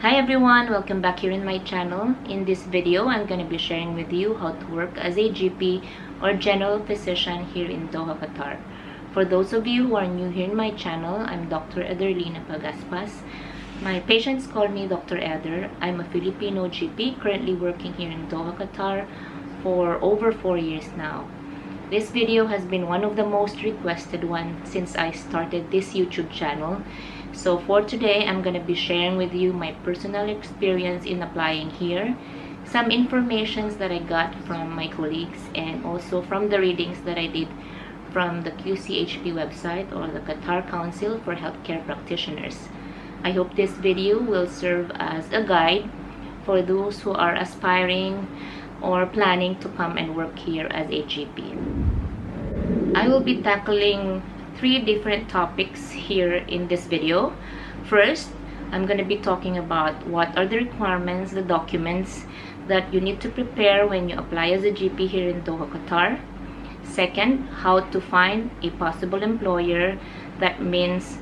Hi everyone, welcome back here in my channel. In this video, I'm going to be sharing with you how to work as a GP or general physician here in Doha, Qatar. For those of you who are new here in my channel, I'm Dr. Ederlina Pagaspas. My patients call me Dr. Eder. I'm a Filipino GP currently working here in Doha, Qatar for over 4 years now. This video has been one of the most requested ones since I started this YouTube channel. So for today, I'm going to be sharing with you my personal experience in applying here, some informations that I got from my colleagues, and also from the readings that I did from the QCHP website or the Qatar Council for Healthcare Practitioners. I hope this video will serve as a guide for those who are aspiring or planning to come and work here as a GP. I will be tackling 3 different topics here in this video. First, I'm going to be talking about what are the requirements, the documents that you need to prepare when you apply as a GP here in Doha, Qatar. Second, how to find a possible employer. That means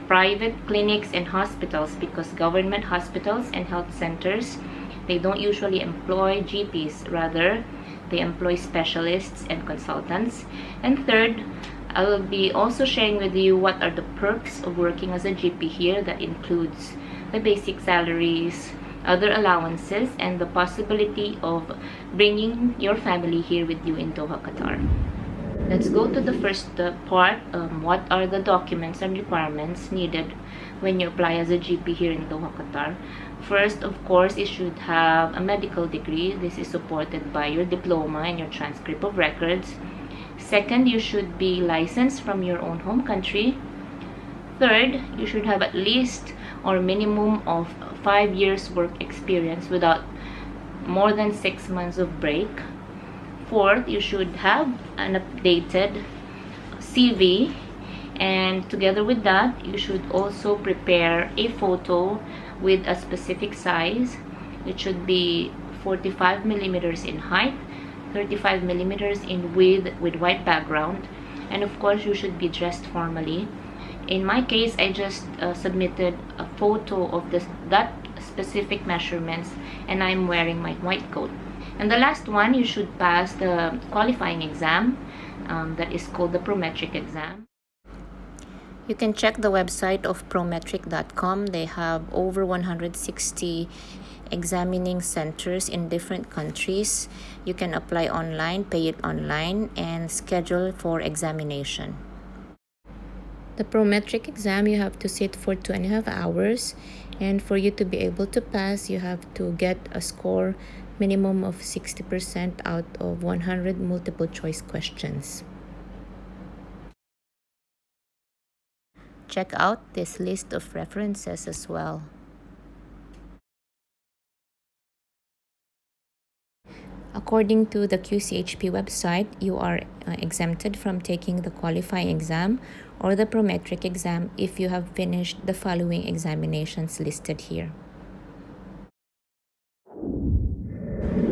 private clinics and hospitals, because government hospitals and health centers, they don't usually employ GPs, rather they employ specialists and consultants. And third, I will be also sharing with you what are the perks of working as a GP here. That includes the basic salaries, other allowances, and the possibility of bringing your family here with you in Doha, Qatar. Let's go to the first part. What are the documents and requirements needed when you apply as a GP here in Doha, Qatar? First, of course, you should have a medical degree. This is supported by your diploma and your transcript of records. Second, you should be licensed from your own home country. Third, you should have at least or minimum of 5 years work experience without more than 6 months of break. Fourth, you should have an updated CV, and together with that, you should also prepare a photo with a specific size. It should be 45 millimeters in height, 35 millimeters in width with white background, and of course you should be dressed formally. In my case, I just submitted a photo of that specific measurements, and I'm wearing my white coat. And the last one, you should pass the qualifying exam that is called the Prometric exam. You can check the website of prometric.com. They have over 160 examining centers in different countries. You can apply online, pay it online, and schedule for examination. The Prometric exam, you have to sit for 2.5 hours, and for you to be able to pass, you have to get a score minimum of 60% out of 100 multiple choice questions. Check out this list of references as well. According to the QCHP website, you are exempted from taking the qualifying exam or the Prometric exam if you have finished the following examinations listed here.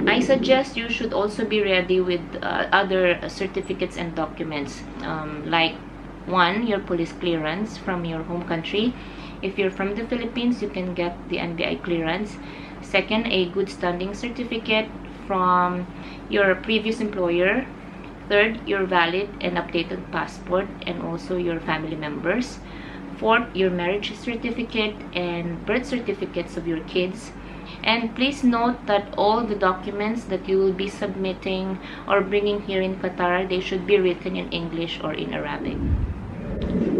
I suggest you should also be ready with other certificates and documents, like 1, your police clearance from your home country. If you're from the Philippines, you can get the NBI clearance. Second, a good standing certificate from your previous employer. Third, your valid and updated passport and also your family members. Fourth, your marriage certificate and birth certificates of your kids. And please note that all the documents that you will be submitting or bringing here in Qatar, they should be written in English or in Arabic.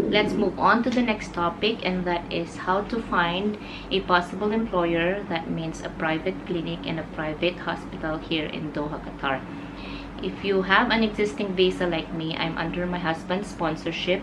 Let's move on to the next topic, and that is how to find a possible employer. That means a private clinic and a private hospital here in Doha, Qatar. If you have an existing visa like me, I'm under my husband's sponsorship.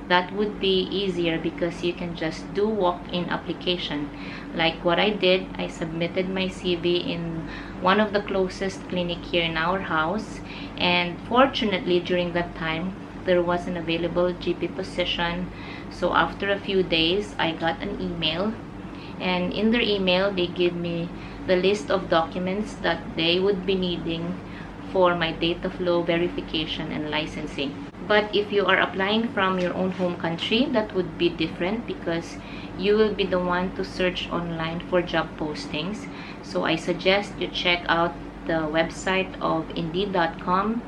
That would be easier because you can just do walk-in application. Like what I did, I submitted my CV in one of the closest clinic here in our house, and fortunately during that time there was an available GP position. So after a few days, I got an email, and in their email they gave me the list of documents that they would be needing for my date of law verification and licensing. But if you are applying from your own home country, that would be different because you will be the one to search online for job postings. So I suggest you check out the website of Indeed.com,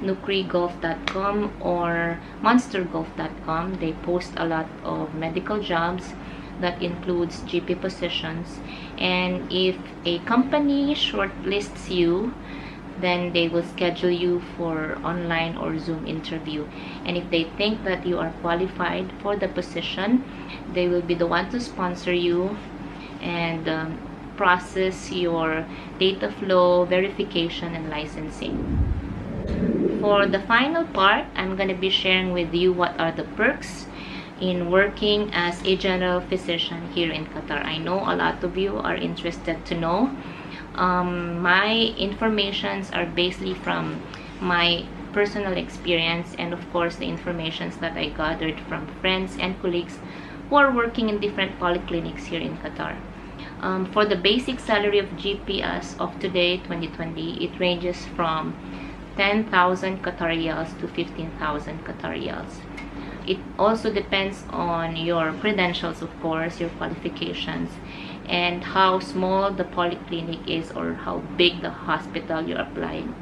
NukriGolf.com, or MonsterGolf.com. They post a lot of medical jobs that includes GP positions, and if a company shortlists you, then they will schedule you for online or Zoom interview. And if they think that you are qualified for the position, they will be the one to sponsor you and process your data flow, verification, and licensing. For the final part, I'm going to be sharing with you what are the perks in working as a general physician here in Qatar. I know a lot of you are interested to know. My informations are basically from my personal experience, and of course the informations that I gathered from friends and colleagues who are working in different polyclinics here in Qatar. For the basic salary of GP as of today, 2020, it ranges from 10,000 Qatar riyals to 15,000 Qatar riyals. It also depends on your credentials, of course, your qualifications, and how small the polyclinic is or how big the hospital you're applying.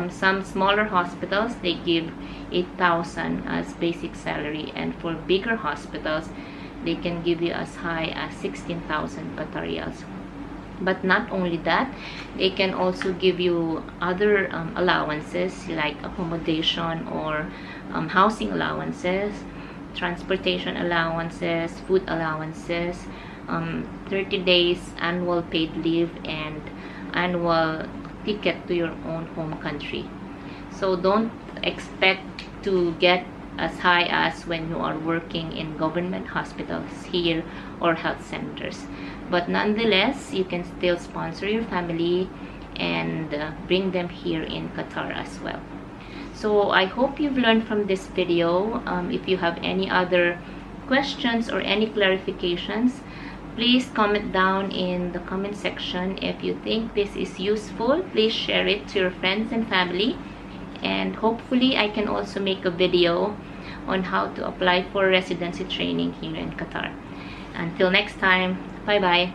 Some smaller hospitals, they give 8,000 as basic salary, and for bigger hospitals, they can give you as high as 16,000 Qatar riyals. But not only that, they can also give you other allowances like accommodation or housing allowances, transportation allowances, food allowances, 30 days annual paid leave, and annual ticket to your own home country. So don't expect to get as high as when you are working in government hospitals here or health centers. But nonetheless, you can still sponsor your family and bring them here in Qatar as well. So I hope you've learned from this video. If you have any other questions or any clarifications, please comment down in the comment section. If you think this is useful, please share it to your friends and family. And hopefully I can also make a video on how to apply for residency training here in Qatar. Until next time, bye bye.